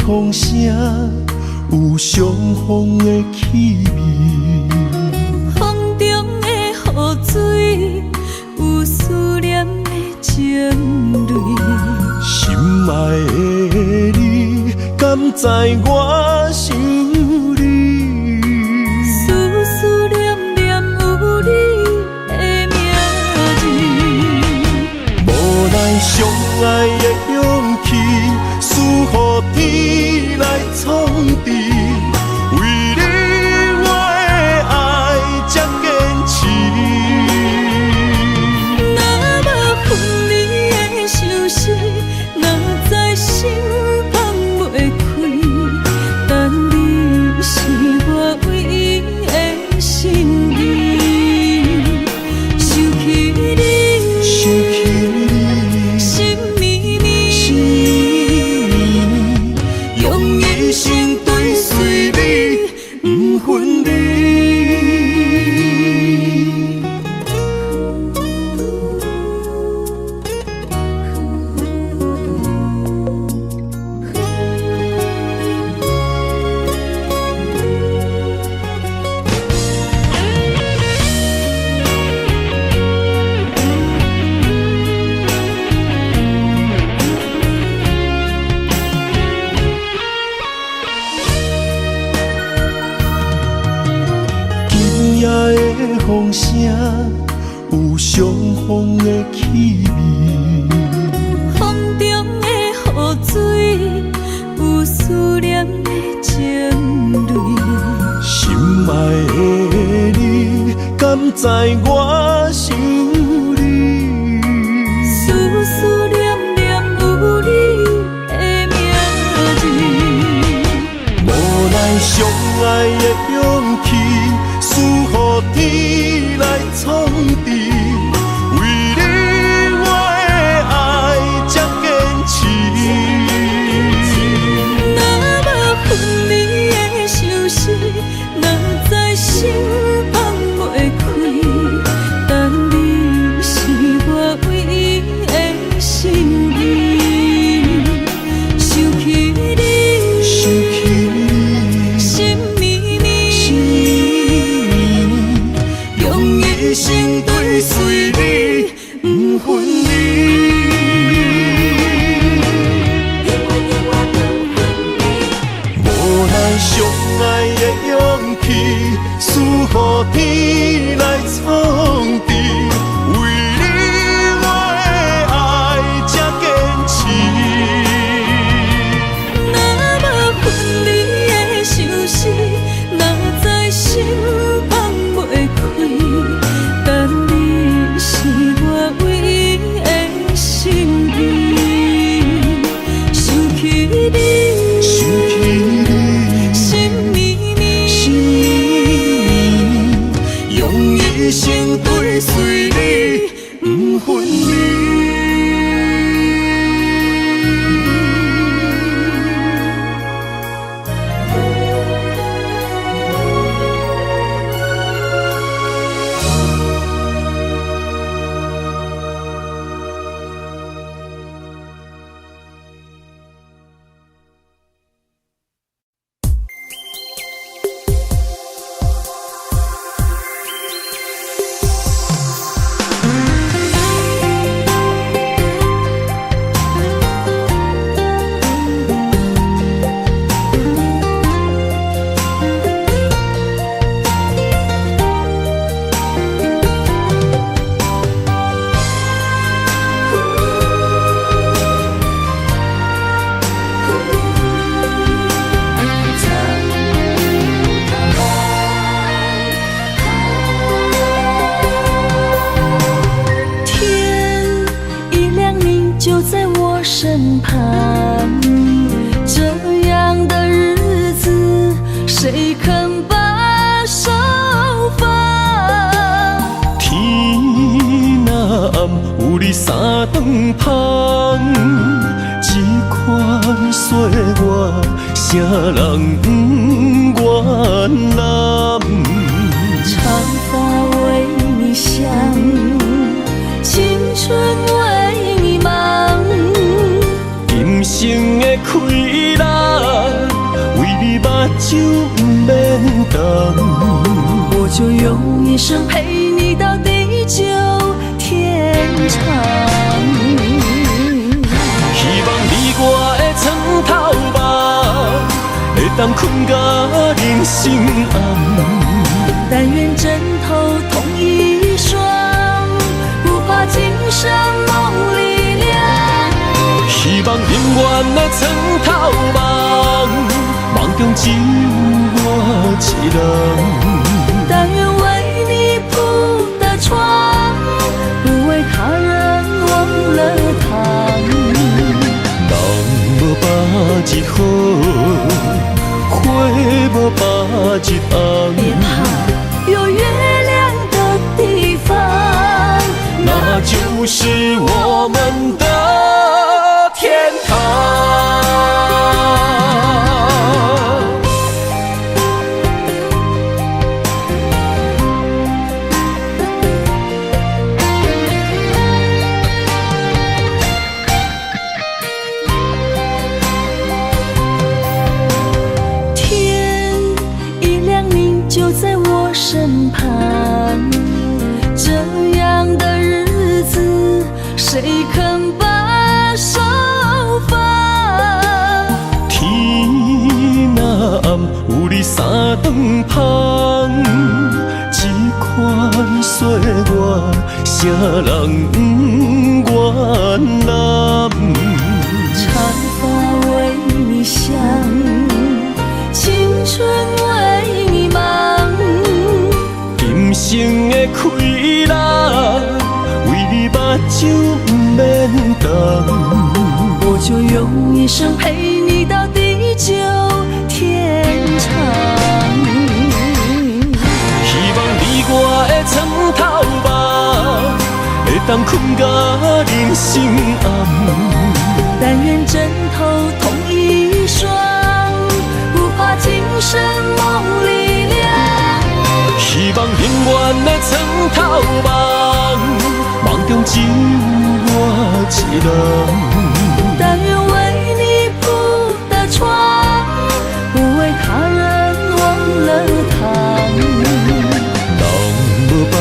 风声有相逢的气味，风中的雨水有思念的情泪。心爱的你，敢知我想你？思念念有你的名字，无奈相爱的勇气，输予天来创治。为你我的爱才坚持。若无分离的相思，哪知心放袂开。但你是我唯一的心意，想起你，心绵绵，用一生追随你，不分离。今夜的风声有相逢的气味，风中的雨水有思念的情泪。心爱的你，敢知我想你？思念念有你的名字，无奈相爱的勇气，输予天来创治。为你我的爱才坚持。若无分离的相思，哪知心放袂开。身旁。这样的日子，谁肯把手放？天若暗，有你三顿芳，这款岁月，啥人不愿揽？长发为你香，青春为你忙。今生的快乐，为你目睭不免干。我就用一生陪你到地久天长。希望你我的床头梦，会当困甲人心暗。但愿枕头同一双，不怕今生梦里凉。希望永远的床头梦，梦中只有我一人。但愿为你铺的床，不为他人忘了躺。人无百日好，花无百日红。别怕，有月亮的地方，那就是我们的天堂。天一亮，你就在我身旁。这样的日子，谁肯把手放？天若暗，有你三顿芳，这款岁月，啥人不愿揽？长发为你香，青春为你忙。今生的快乐，为你目睭不免干。我就用一生陪你到地久天长。希望你我的床头梦，会当困甲人心暗。但愿枕头同一双，不怕今生梦里凉。希望永远的床头梦，梦中只有我一人。但愿为你铺的床，不为他人忘了躺。人无百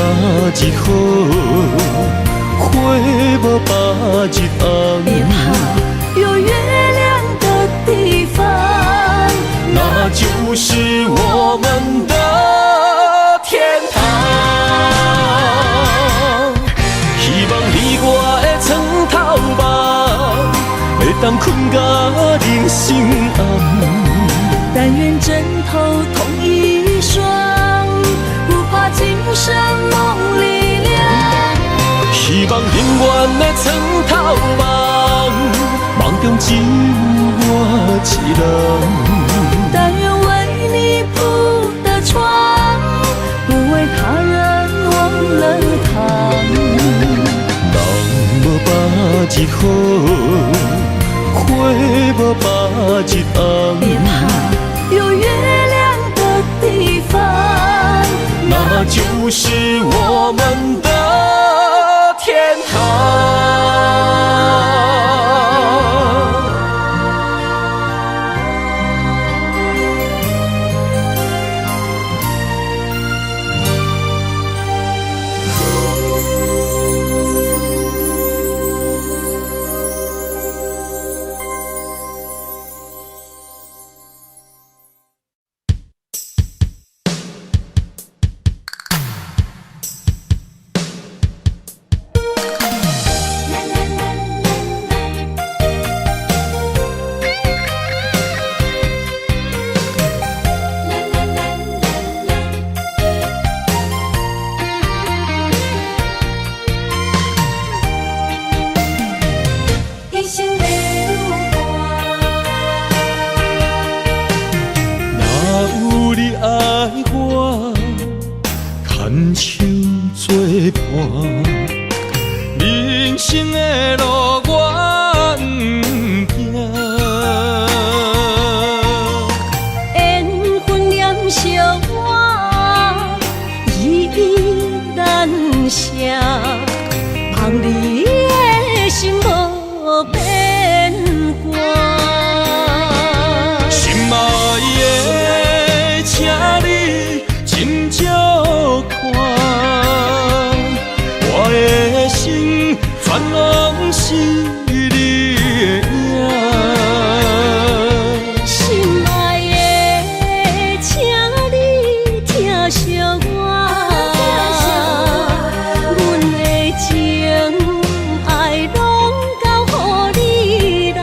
日好，花无百日红。别怕，有月亮的地方，那就是我们的天堂。希望你我的床头梦，会当困甲人心暗。但愿枕头同一双，不怕今生梦里凉。希望永远的床头梦，梦中只有我一人。但愿为你铺的床，不为他人忘了躺。人无百日好，花无百日红。别怕，有月亮的地方，那就是我们的天堂。伴，人生的路我不行。缘分染烧我，依依难舍，望你的心无变卦。心爱的，请你斟酌看，我的心全拢是你的影。心爱的，请你疼惜我，阮的情爱拢交予你啦。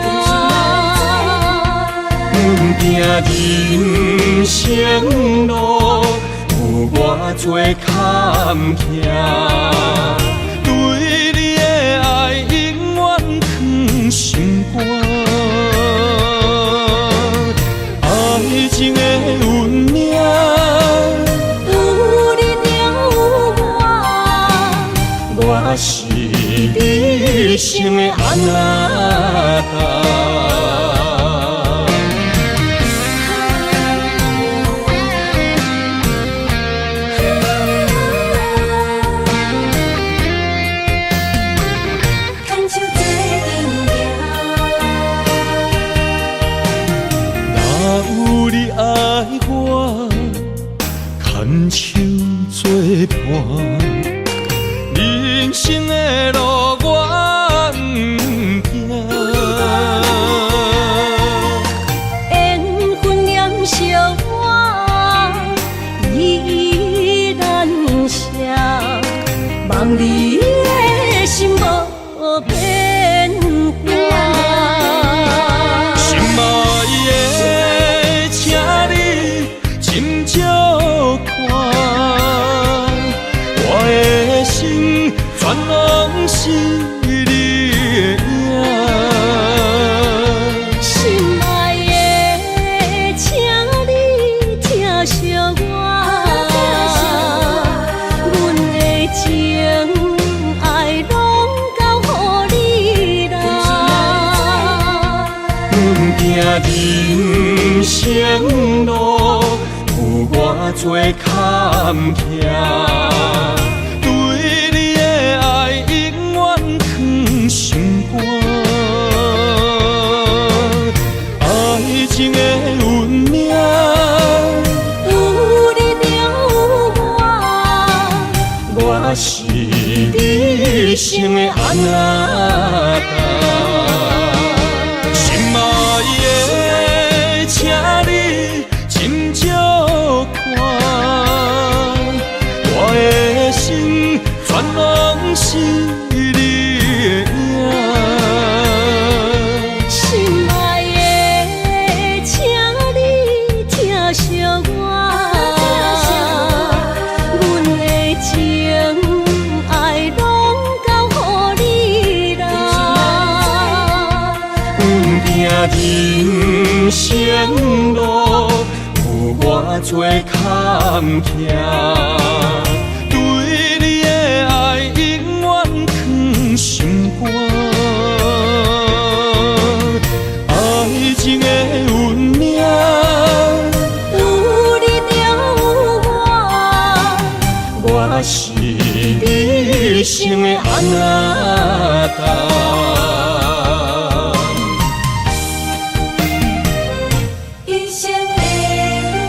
人生路有偌多坎坷，对你的爱永远藏心肝。爱情的运命，有你了有我是你生的安那达。有你爱我，牵手作伴，人生的路我不行。缘分染烧我，依依难舍，望你的心无变卦。心爱的，请你斟酌看，我的心全拢是你的影。心爱的，请你疼惜我，阮的情爱拢交予你啦。人生路有偌多坎坷，对你的爱永远藏心肝。爱情的运命，有你了我是你生的安那达。心爱的，请你斟酌看，我的心全拢是你的影。心爱的，请你疼惜我，阮的情爱拢交予你啦。人生路有偌多坎坷，对你的爱永远藏心肝。爱情的运命，有你了我是你生的安那达。一生的路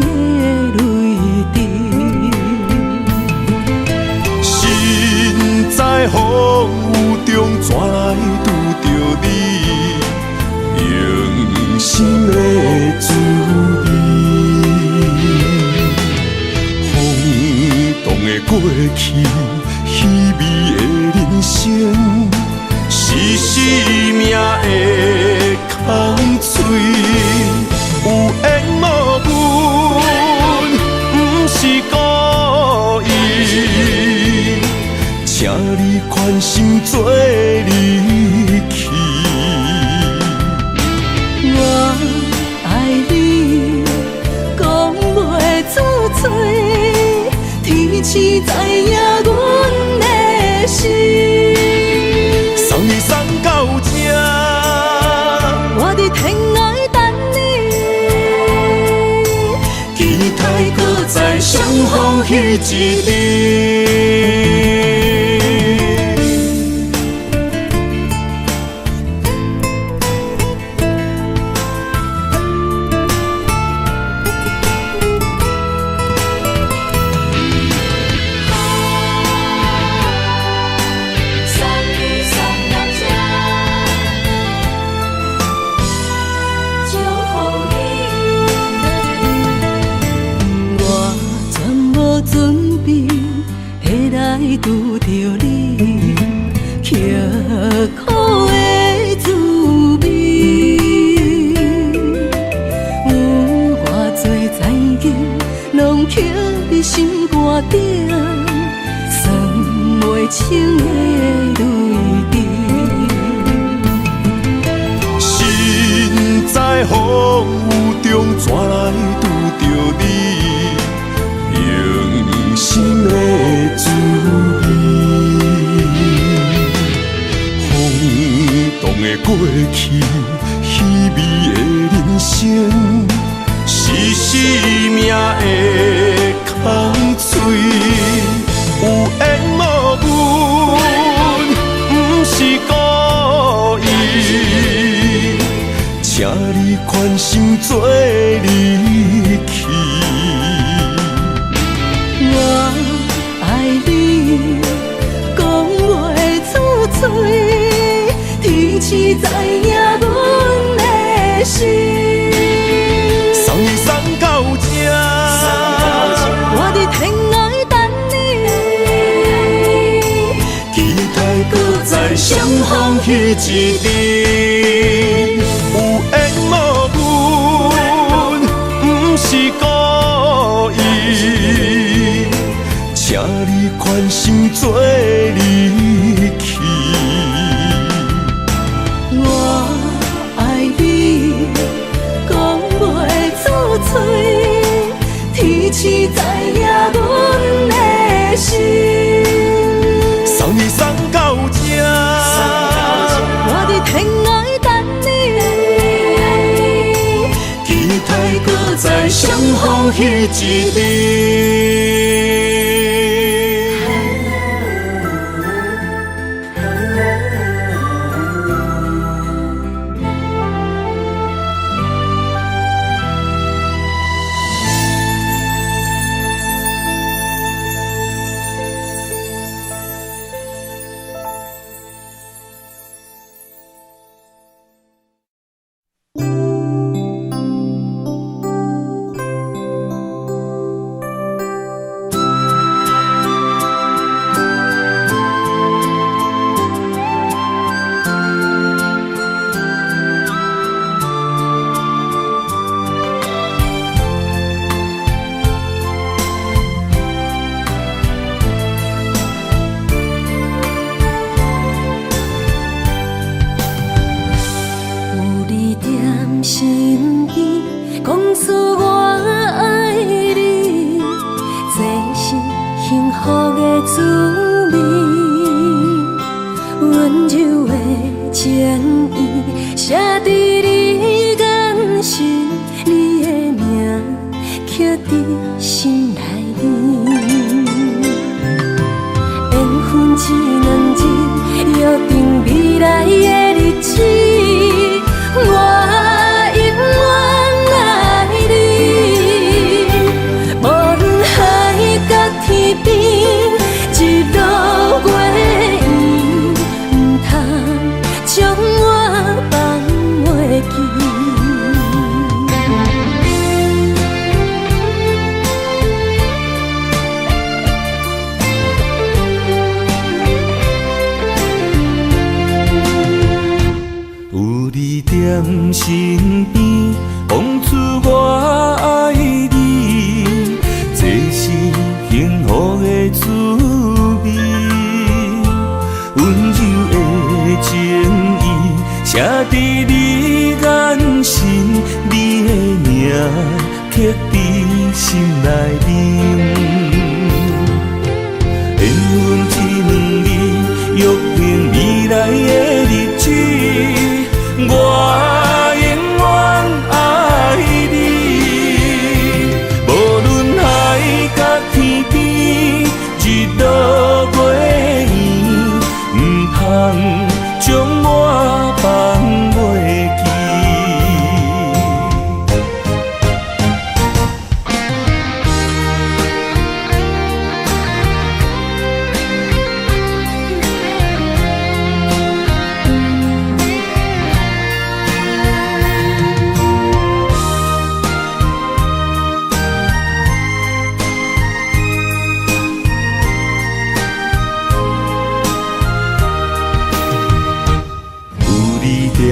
的泪滴。身在风雨中，怎来拄着你用心的滋味？风动的过去，稀微的人生，是生命的空嘴，有缘无分，不是故意，请你宽心做离去。我爱你，讲袂出嘴，天赐知影阮的心。送你送到这，我伫天涯等你，期待搁再相逢彼一日。拄着你，刻苦的滋味，有偌多情景，拢刻伫心肝顶，算袂清的泪滴。身在风雨中，怎来拄着你用心的滋味？风动的过去，稀微的人生，是生命的空嘴，有缘无分，不是故意，请你宽心做离去。我爱你，讲袂出嘴，天赐知影阮的心。送你送到这，我伫天涯等你，期待搁再相逢彼一日。有缘无分，不是故意，请你宽心做离去。我爱你，讲袂出嘴，天赐知影阮的心。送你送到这，我伫天涯等你，期待搁再相逢彼一日。身边讲出我爱你，这是幸福的滋味。温柔的情意写伫你眼神，你的名刻伫心内面。缘分一两日，约定未来的日子。我永远爱你，身边，讲出我爱你，这是幸福的滋味。温柔的情意写在你眼神，你的名刻在心内面。缘分一两字，约定未来的日子，我永远爱你。无论海角天边，日落月圆，唔通将我放袂记。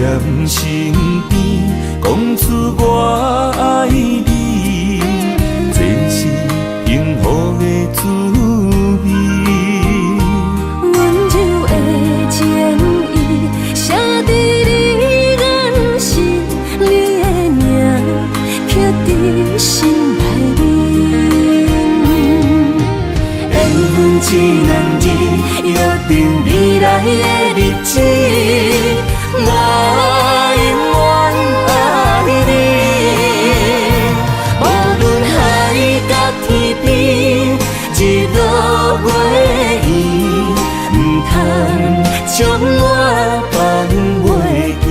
在身边，讲出我爱你，这是幸福的滋味。温柔的情意写在你眼神，你的名刻在心内面。缘分一两字，约定未来的日子。我永远爱你，无论海角天边，日落月圆，唔通将我放袂记。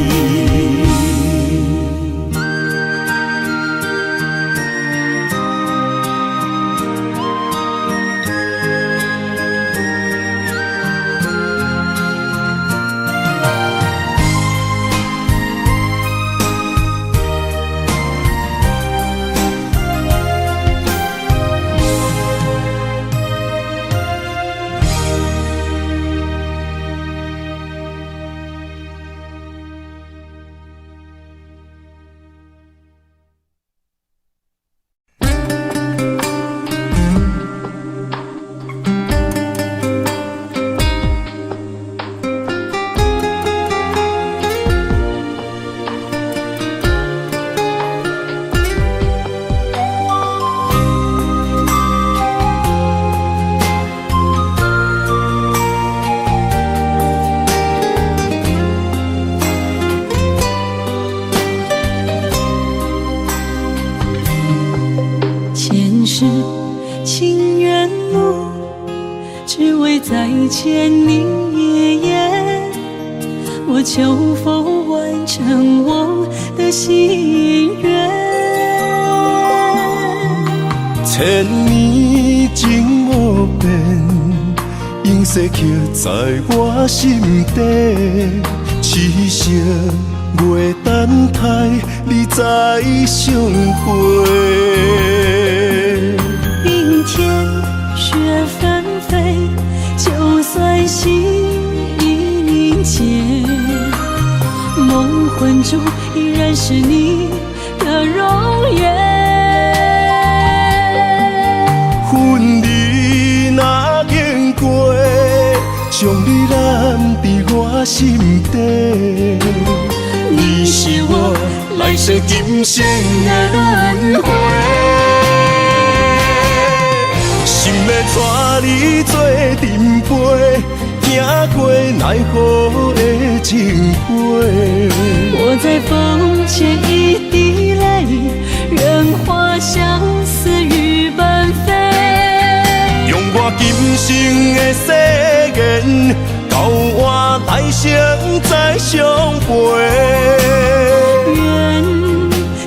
情缘路，只为再见你一眼。我求否完成我的心愿？千年情无变，映射刻在我心底。痴色月等待，你再相会。冰天雪纷飞，就算心已凝结，梦魂中依然是你的容颜。恨你若经过，将你揽在我心底。你是我来世今生的轮回。心要带你做阵陪，行过奈何的情街。我在风前一滴泪，任花相思雨纷飞。用我今生的誓言，交换来生再相陪。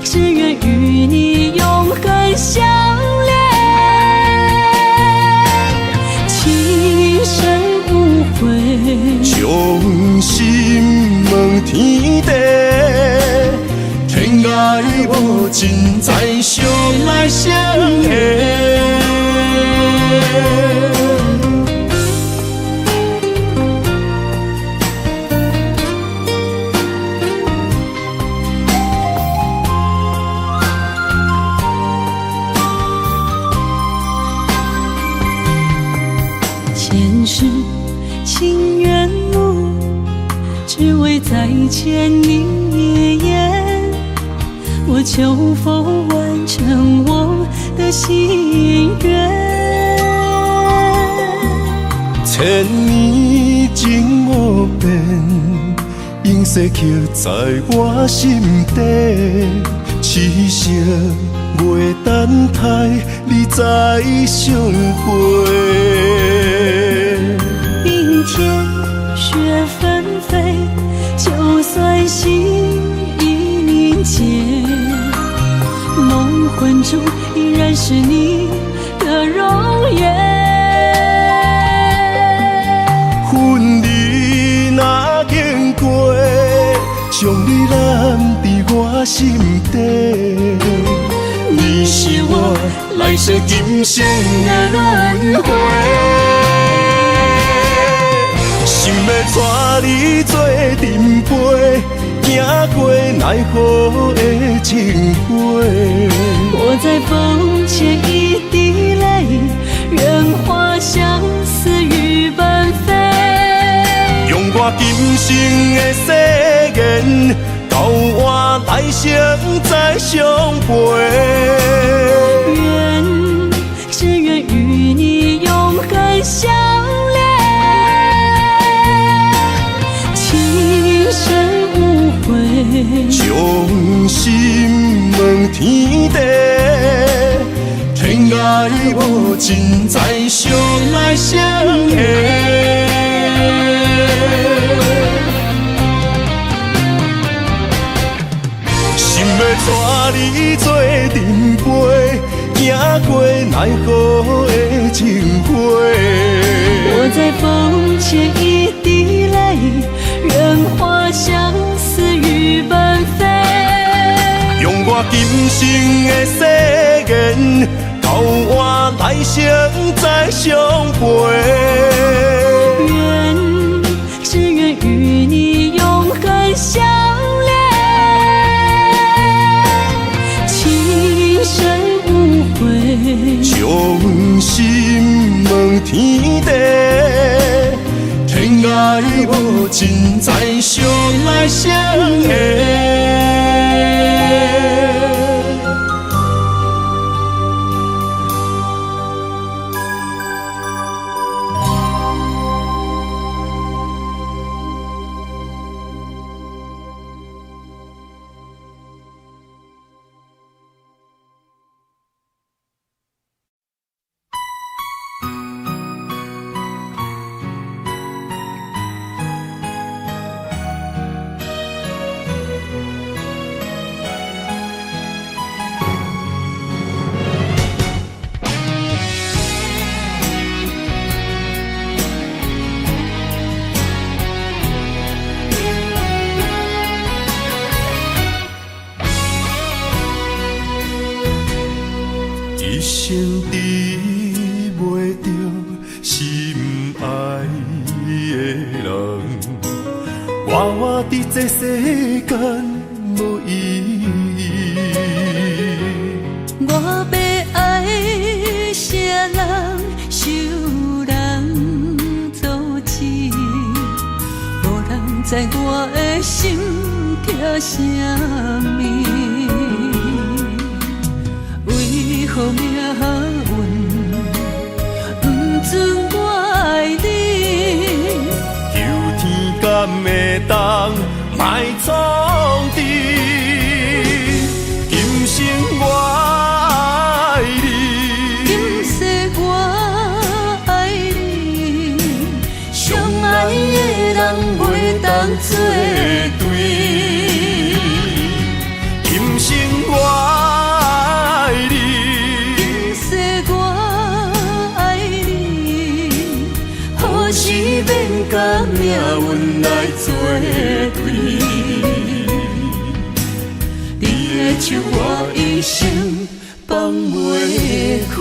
只愿与你永恒相恋，情深无悔，将心问天地，天涯无尽，再相来相会。前世情缘路，只为再见你一眼。我求否完成我的心愿？千年情无变，永世刻在我心底。痴情袂等待，你再相会。明天雪纷飞，就算心已凝结，梦魂中依然是你的容颜。分离若经过，将你揽在我心底。你是我来世今生的轮回，心要带你做阵陪，行过奈何的情花。我在风前一滴泪，任花相思雨纷飞。用我今生的誓言，到我来生再相陪。只愿与你永恒相恋，情深无悔，将心问天地，天涯无尽，再相来相会。心要带你做阵陪，行过奈何的情花。我在风前一滴泪，任花相思雨纷飞。用我今生的誓言，到我来生再相陪。只愿与你永恒相恋，情深无悔，将心问天地，天涯无尽，再相来相会。一生治袂着心爱的人，活活伫这世间无意义。我要爱啥人，受人阻止，无人知我的心痛啥物。为何命运不准我爱你？求天敢会当莫创治，今生我爱你，今世我爱你，相爱的人袂当作对。今生我免甲命运来作对，你的手我一生放袂开。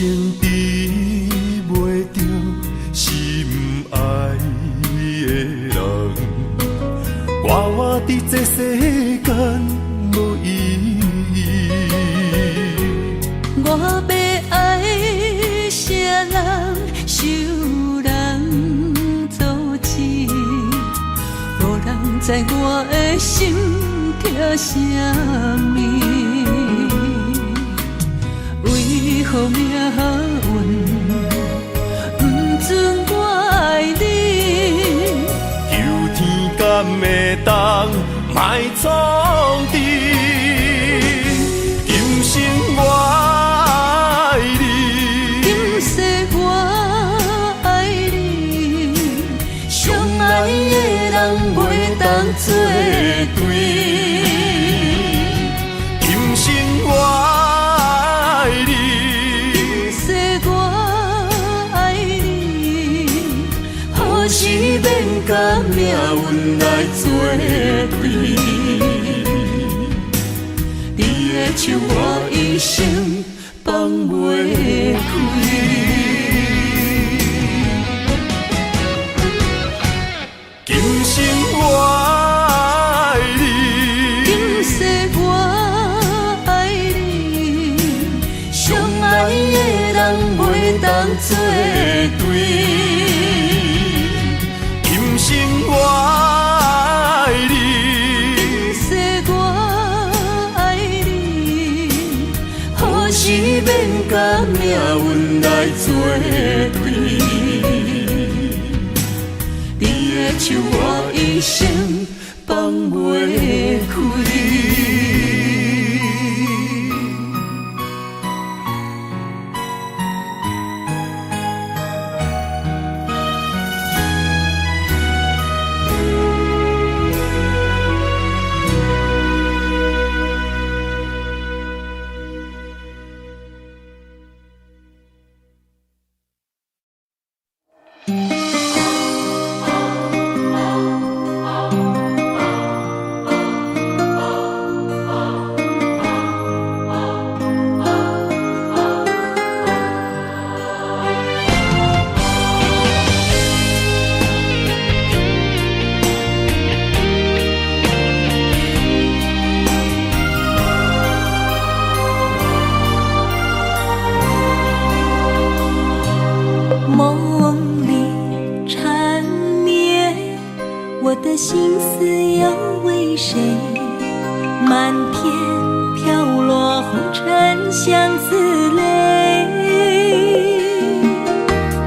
生治袂着心爱的人，我伫这世间无意义。我要爱啥人，受人阻止，无人知我的心痛啥物。为何命运不准我爱你？求天敢会当莫创治，今生我爱你，今世我爱你，相爱的人袂当作对。今生我爱你，今世我爱你，何时免甲命运来作对？你的手我一生放袂开。今生我爱你，今世我爱你，相爱的人袂当作对。今生我爱你，今世我爱你，何时免甲命运来作对？你的手我一生放袂开。梦里缠绵，我的心思要为谁？漫天飘落红尘相思泪。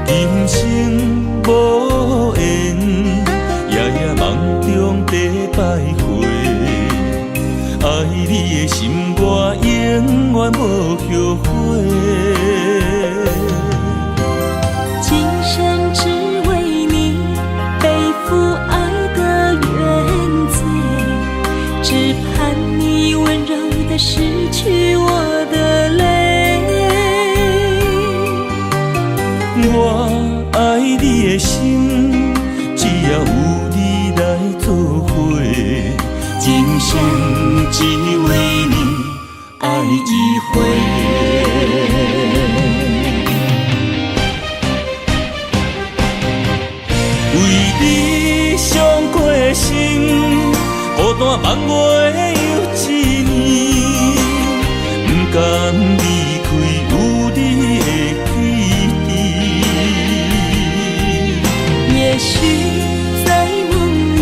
今生无缘，夜夜梦中在徘徊。爱你的心，我永远无后悔。今生只为你背负爱的原罪，只盼你温柔地拭去我的泪。我爱你的心，只要有你来作伙，今生只为你爱一回。为你伤过心，孤单梦袂有一年，不甘离开有你的起点。也许在梦里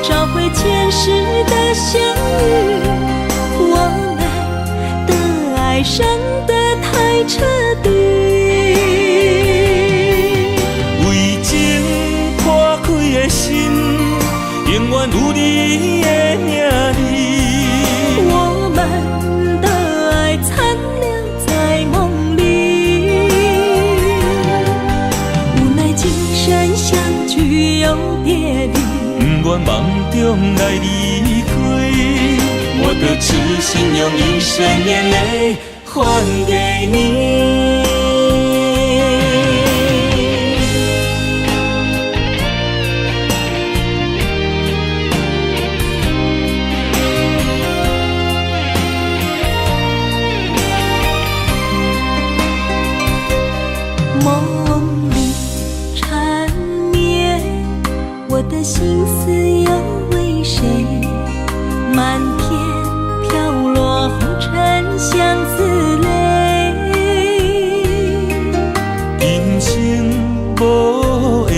找回前世的相遇，我们的爱伤得太彻底。的心永远有你的名字，我们的爱残留在梦里，无奈今生相聚又别离，不愿梦中来离开，我的痴心用一生眼泪还给你。梦里缠绵，我的心思要为谁？满天飘落红尘相思泪。人生无缘，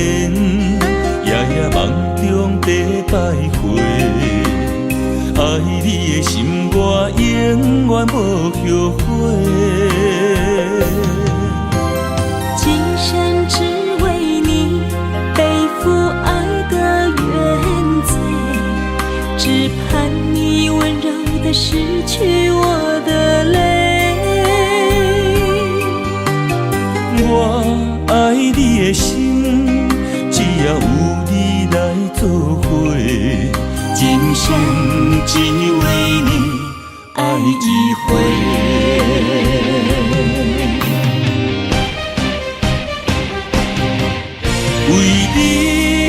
夜夜梦中在徘徊。爱你的心，我永远无后悔。今生只为你背负爱的原罪，只盼你温柔地拭去我的泪。我爱你的心，只要有你来作伙，今生只为你爱一回。为你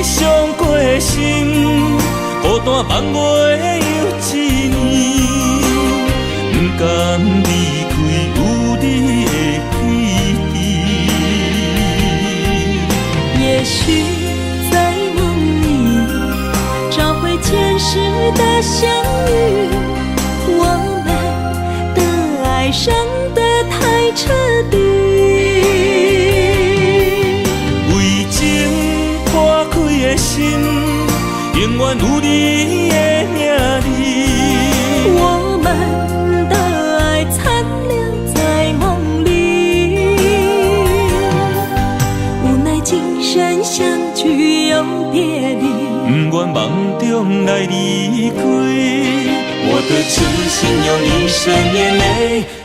伤过心，孤单梦袂又一年，不甘离开有你的起点。也许在梦里找回前世的相遇，我们的爱伤得太彻底。为情破开的心，永远有你的名字。我们的爱残留在梦里，无奈今生相聚又别离，不愿梦中来离开。我的痴心用一生眼泪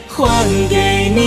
还给你。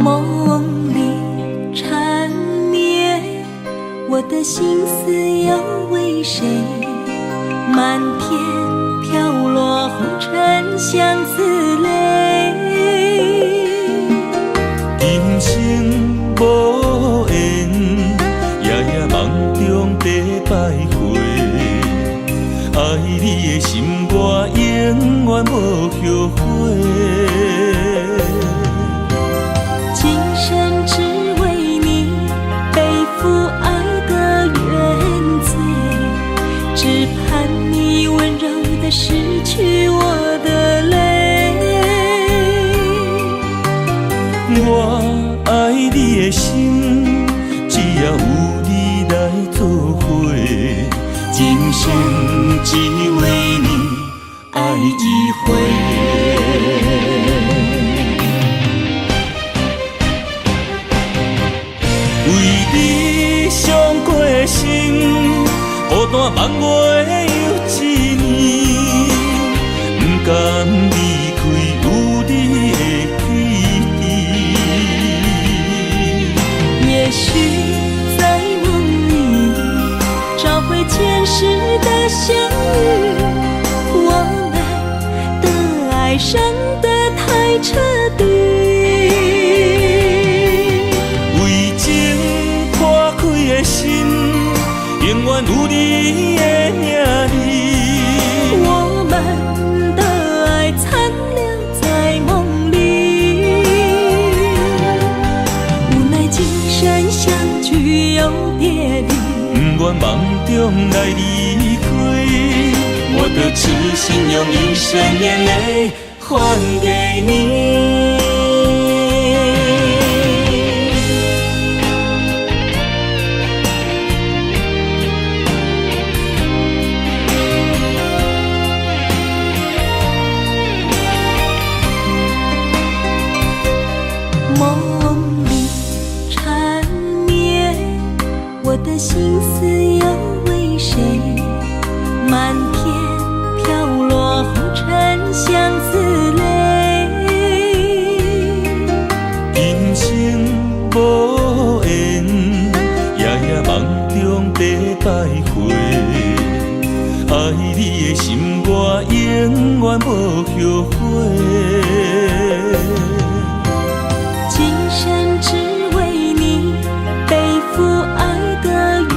梦里缠绵，我的心思要为谁？满天飘落红尘相思泪。人生无缘，夜夜梦中在徘徊。爱你的心，我永远无后悔。今生只为你背负爱的原罪，只盼你温柔地拭去我的泪。我爱你的心，只要有你来作伙，今生只为你爱一回。为你伤过心，孤单梦袂又一年，不甘离开有你的起点。也许在梦里找回前世的相遇，我们的爱伤得太彻底。的心，永远有你的名字。我们的爱残留在梦里，无奈今生相聚又别离，不愿梦中来离开。我的痴心用一生眼泪还给你。漫天飘落红尘相思泪，人生无缘，夜夜梦中在徘徊。爱你的心，我永远无后悔。今生只为你背负爱的原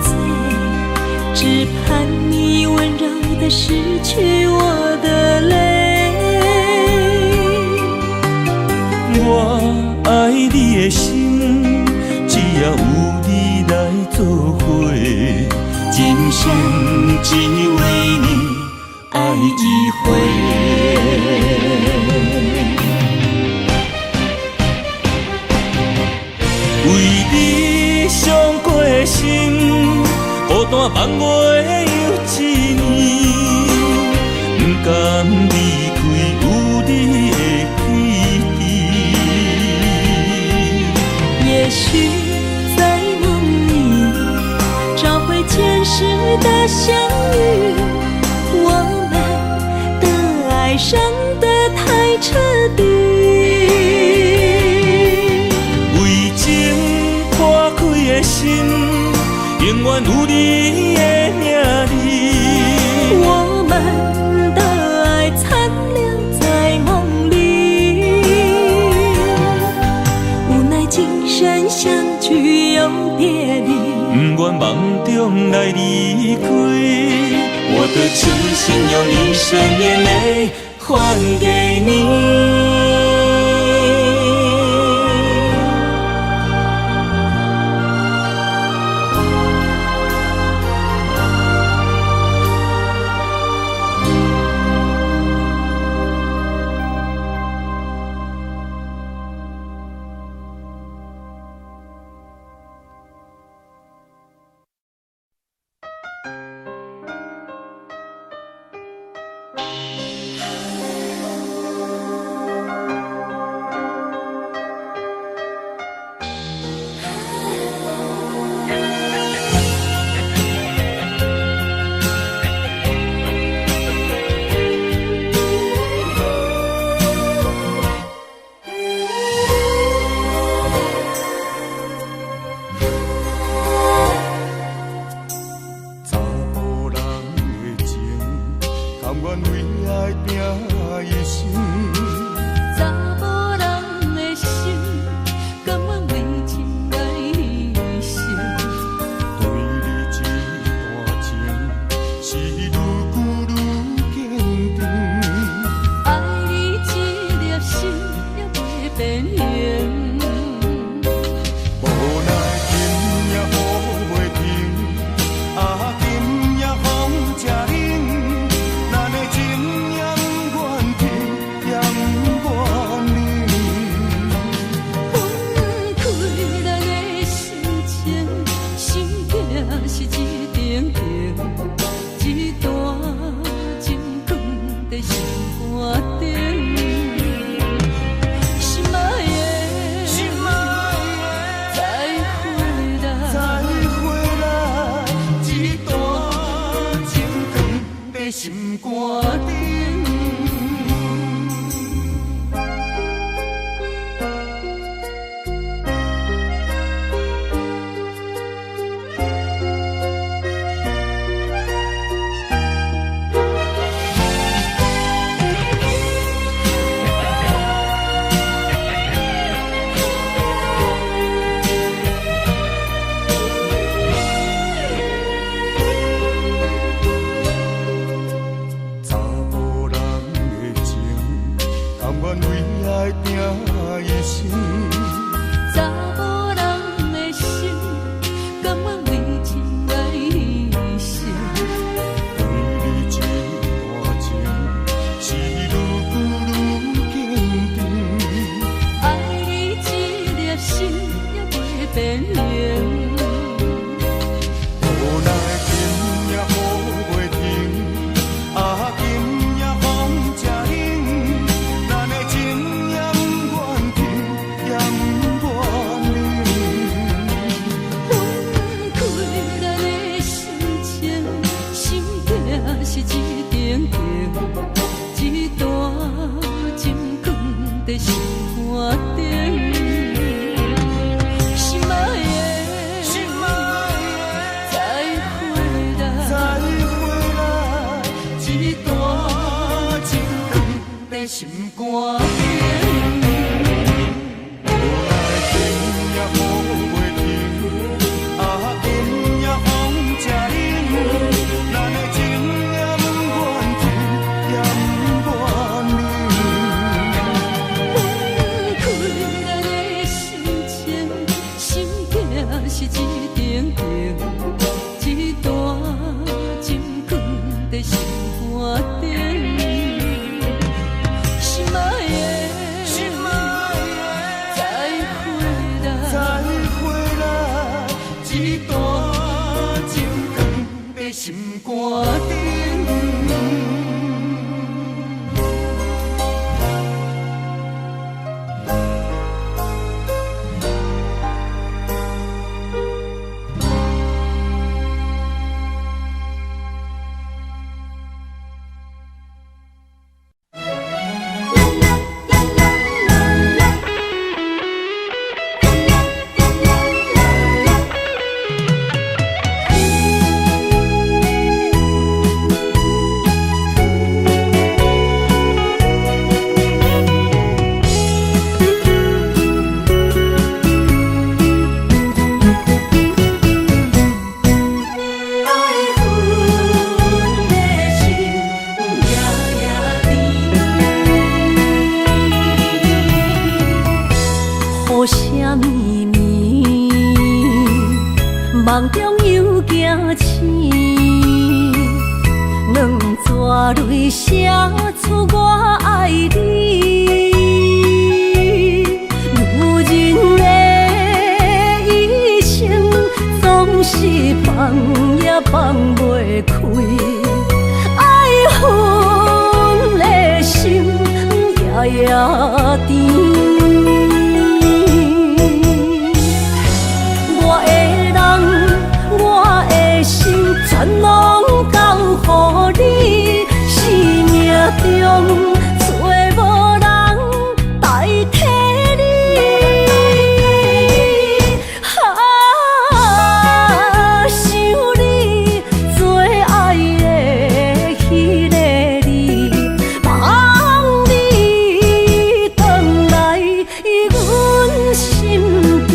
罪，只盼你温柔地拭去我的泪。我爱你的心，只要有你来作伙，今生只为你爱一回。为你伤过的心，孤单望月又一年，不甘离开有你的记忆。也许在梦里找回前世的相遇，我们的爱伤得太彻底。为情破开的心，永远有你的名字。我们的爱残留在梦里，无奈今生相聚又别离，不愿梦中来离开。我的痴心用一生眼泪还给你。是一点点，一段情放在心肝顶。心爱的，再回来，一段情放在心肝顶。是一点点，一段情放在心肝顶。心爱的，再回来，一段情放在心肝顶。梦中又惊醒，两纸泪写出我爱你。如今的一生，总是放也放袂开，爱恨的心夜夜甜。全拢交予你，生命中找无人代替你。想你最爱的迄个你，望你回来阮身边。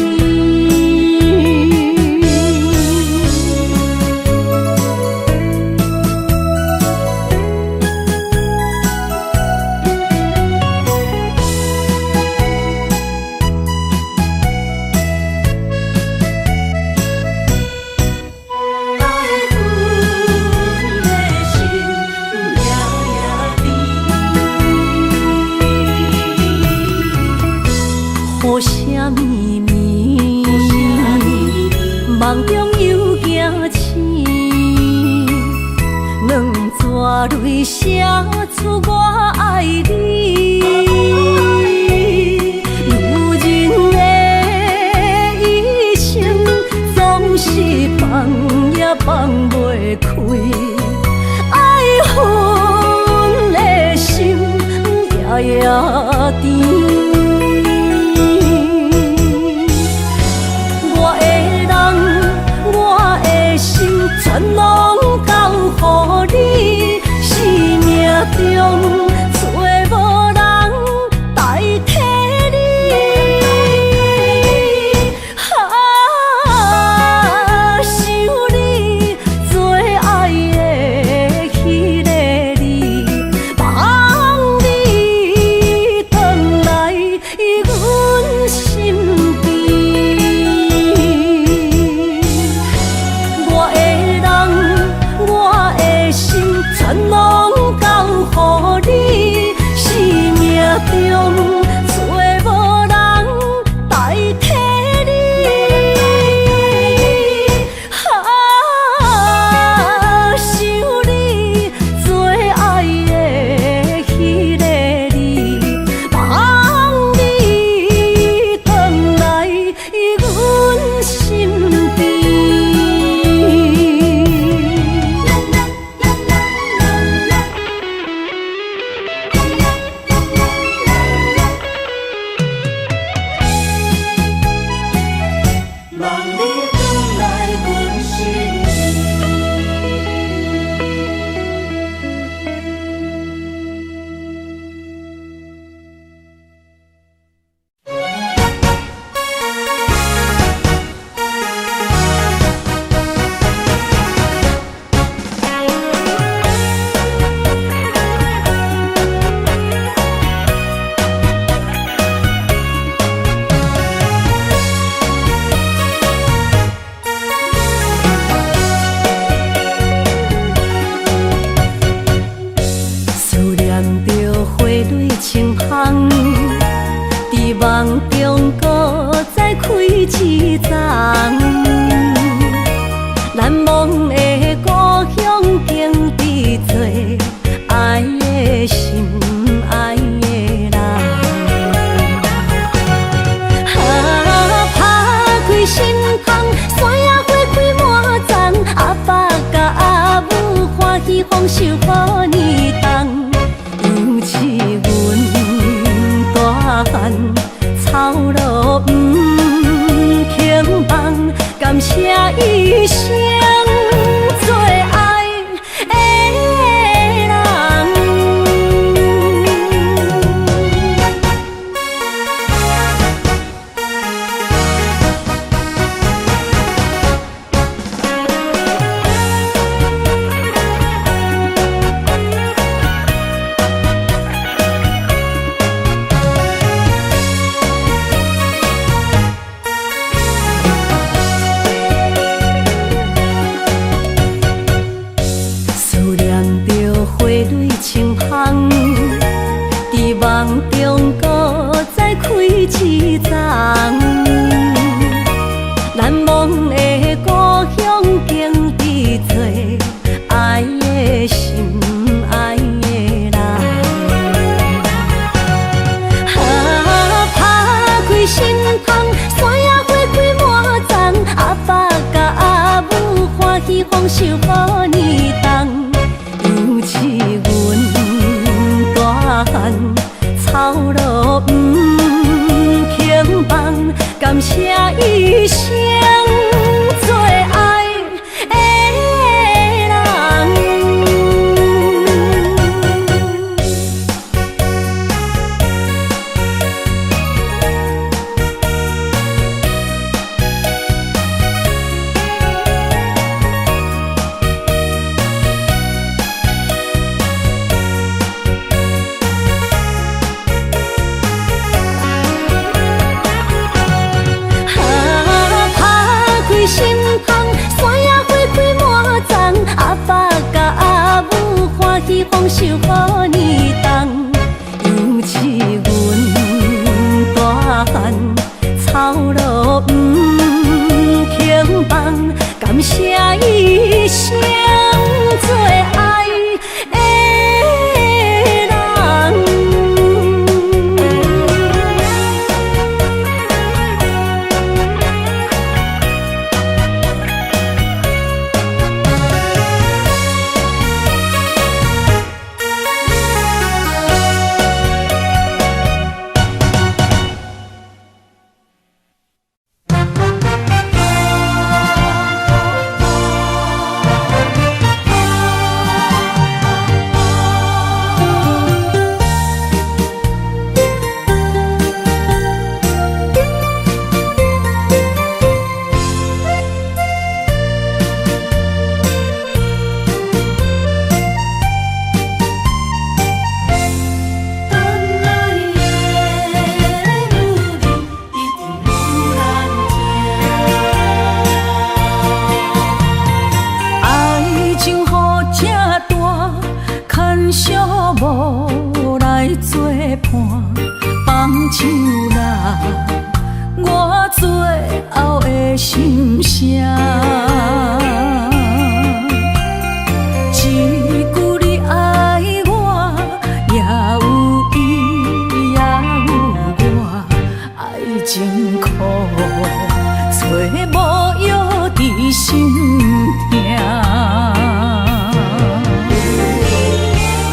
雨声绵绵，梦中又惊醒，两纸泪写出我爱你。如今的一生，总是放也放袂开，爱恨的心夜夜甜。全拢交予你，生命中找无人代替你。想你最爱的迄个你，望你回来阮身边。全拢交予你，生命中找无人代替你。想你最爱的迄个你，望你回来阮身边。昨，难忘的故乡经历做爱的心爱的人。打开心窗，山野花开满丛，阿爸甲阿母欢喜丰收好年冬，尤是阮大汉草路不轻放，感谢一生做爱的人。思念着花蕊清香，伫梦中搁再开一丛。难忘的故乡经历做爱的心爱的人。打开心窗，山野花开满丛，阿爸甲阿母欢喜丰收好年冬，尤是阮大汉草路不轻放，感谢一生做爱的人。心窗，山野花开满丛，阿爸甲阿母欢喜丰收好年冬，尤是阮大汉草路不轻放，感谢一生做爱的人。无来作伴，放手啦，我最后的心声。一句你爱我，也有伊，也有我，爱情苦，找无药伫心痛。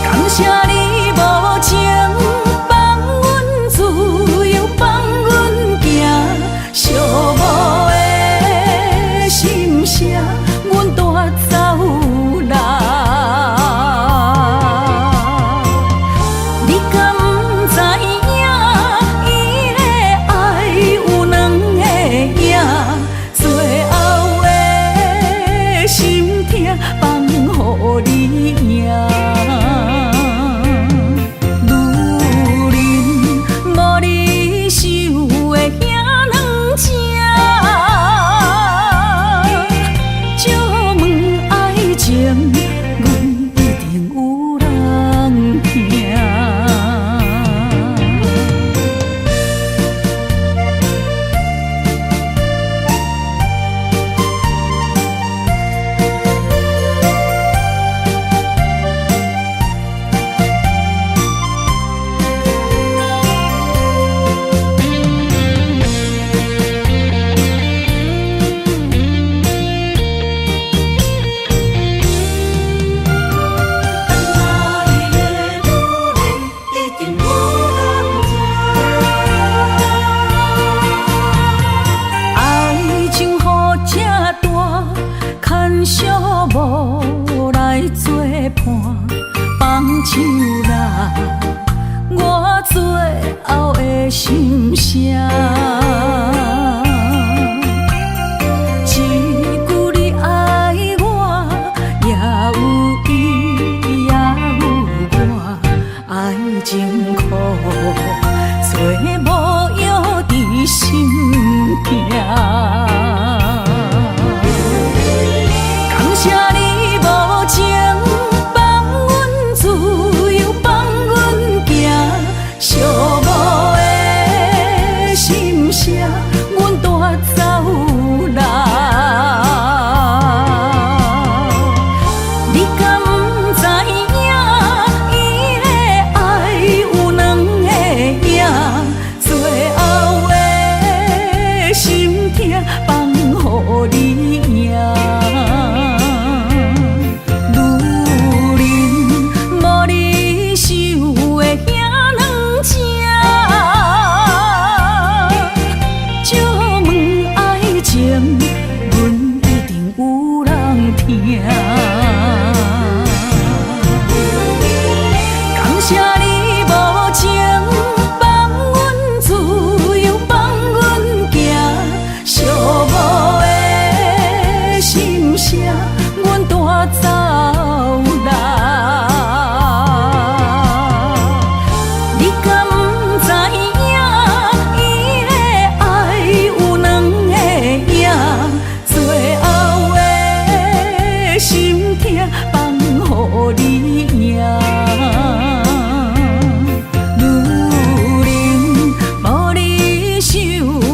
感谢你无情放阮自由，放阮行，寂寞的心声，阮一句你爱我，也有伊，也有我，爱情苦，做无药伫心痛。感谢你无情放阮自由，放阮行，寂寞的心声，阮带走人。你敢不知影，伊的爱有两个影，最后的心痛放予你赢。女人无你受的遐软情，借问爱情，阮一定有人听。感谢你无情放阮自由，放阮行，寂寞的心声，阮带走人。你敢不知影，伊的爱有两个影，最后的心痛放予你赢。女人无你受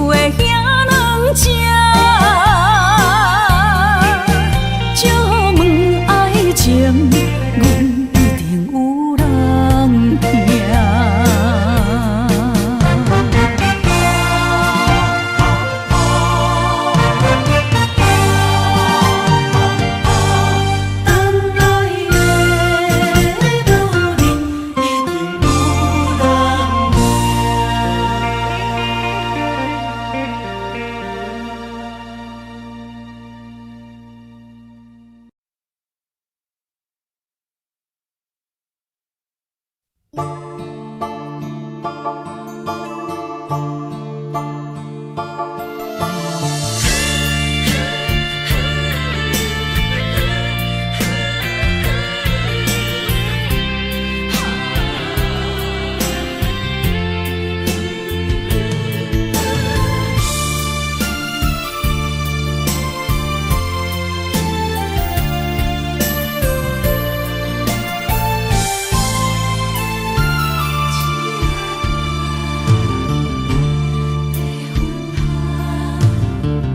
的遐软情，借问爱情，阮一定有人听。等待的路里，一定有人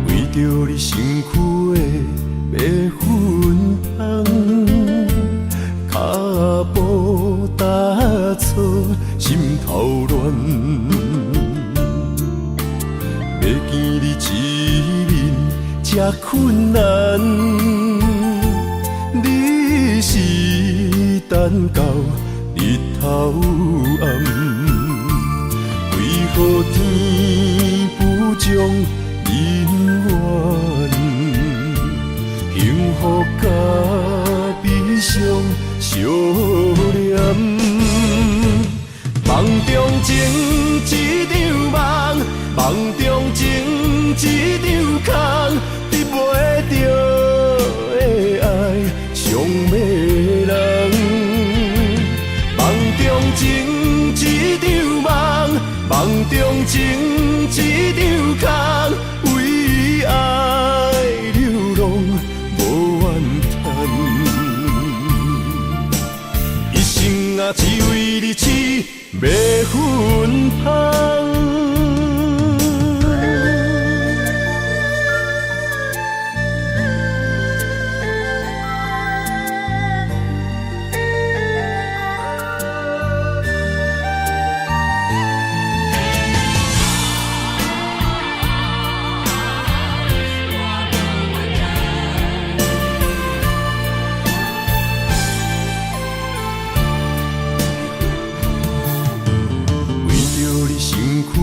为着你身躯的白粉红，脚步踏错，心头乱。要见你一面这困难，你是等到日头暗，为何天不将人缘，幸福甲悲伤相连，梦中情一场梦，梦中情一场空，得袂着的爱上迷人。梦中情一场梦，梦中情一场空，为爱流浪无怨叹，一生啊只为你痴迷粉香。为着你身躯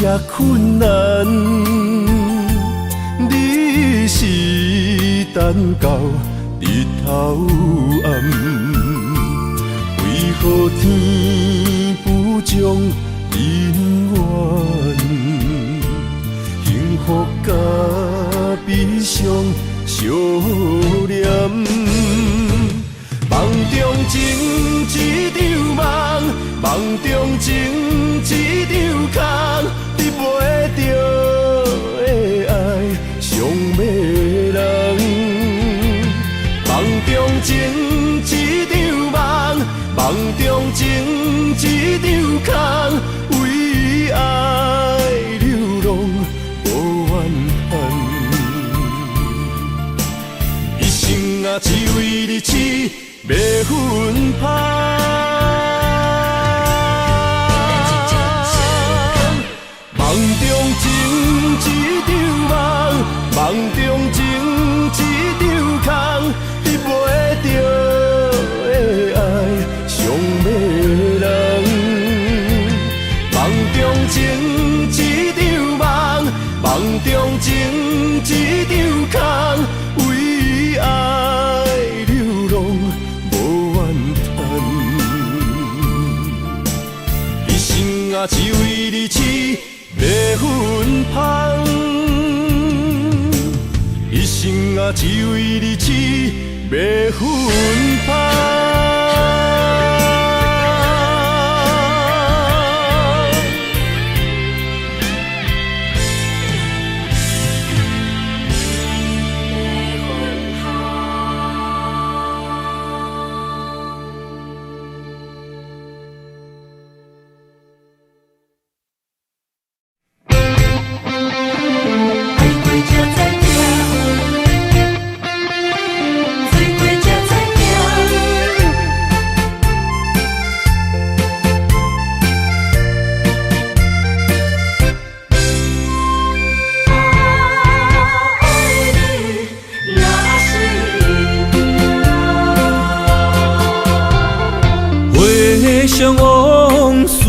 这困难，你是等到日头暗，为何天不将人怨？幸福甲悲伤相连，梦中情一场梦，梦中情一场空，你袂着的爱上迷人。梦中情一场梦，梦中情一场空，为爱流浪无怨叹。一生啊，只为你痴迷魂芳。梦中情一场梦，梦中情一场空，你袂着的爱上迷人。梦中情一场梦，梦中情一场空，为爱流浪无怨叹。一生啊，只为你痴迷魂芳，一生啊，只为你痴迷魂芳。回想往事，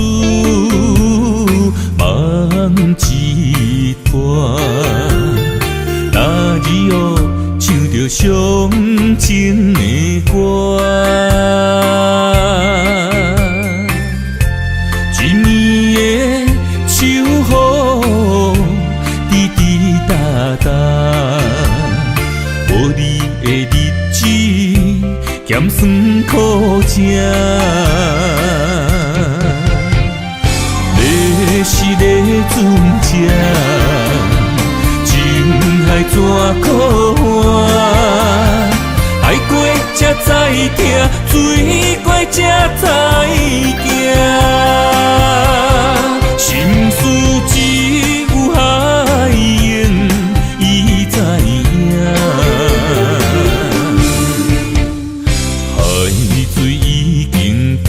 梦一段。那日哦，唱着伤情的歌，一年的秋雨，滴滴答答，无你的日子，咸酸苦涩。是个船只，情海怎可换？爱过才知疼，水过才知行。心事只有海燕伊知影，海水已经干。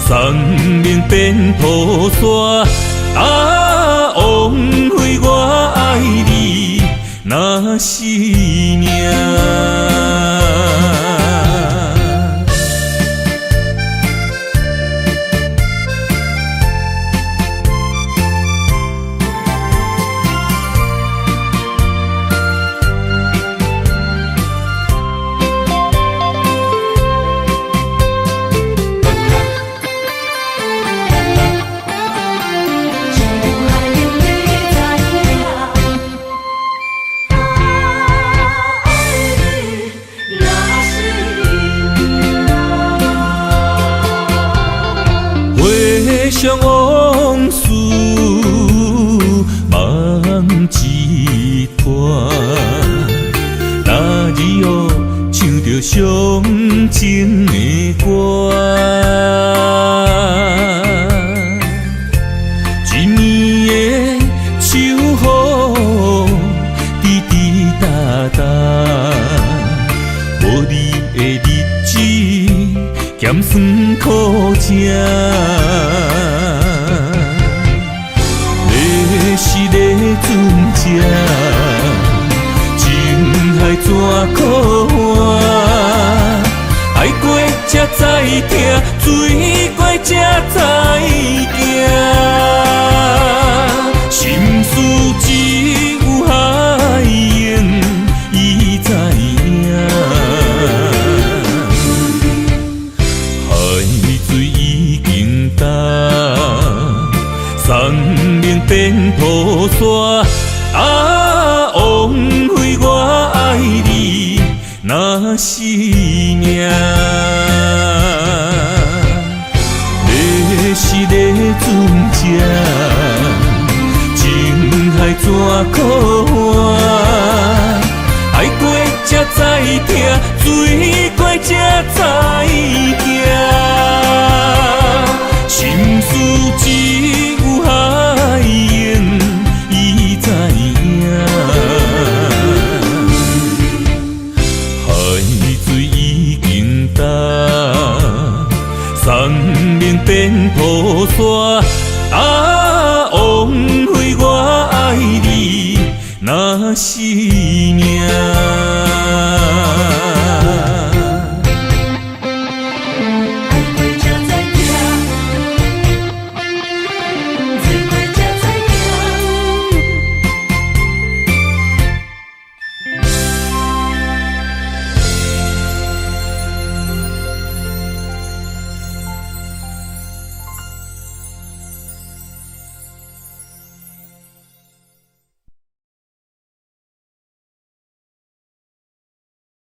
生命变雨伞，啊，枉费我爱你那是命。回想往事，梦一段。那日哦，唱着伤情的歌，一年的秋雨，滴滴答答，无你的日子，咸酸苦涩。是个船只，情海怎可换？爱过才知疼，水过才知行。变土沙，啊，枉费我爱你那是命。要是咧船只，情海怎可换？爱过才知疼，水过才知行。心事只有海涌，伊知影。海水已经干，生命变土沙，啊，枉费我爱你那是命。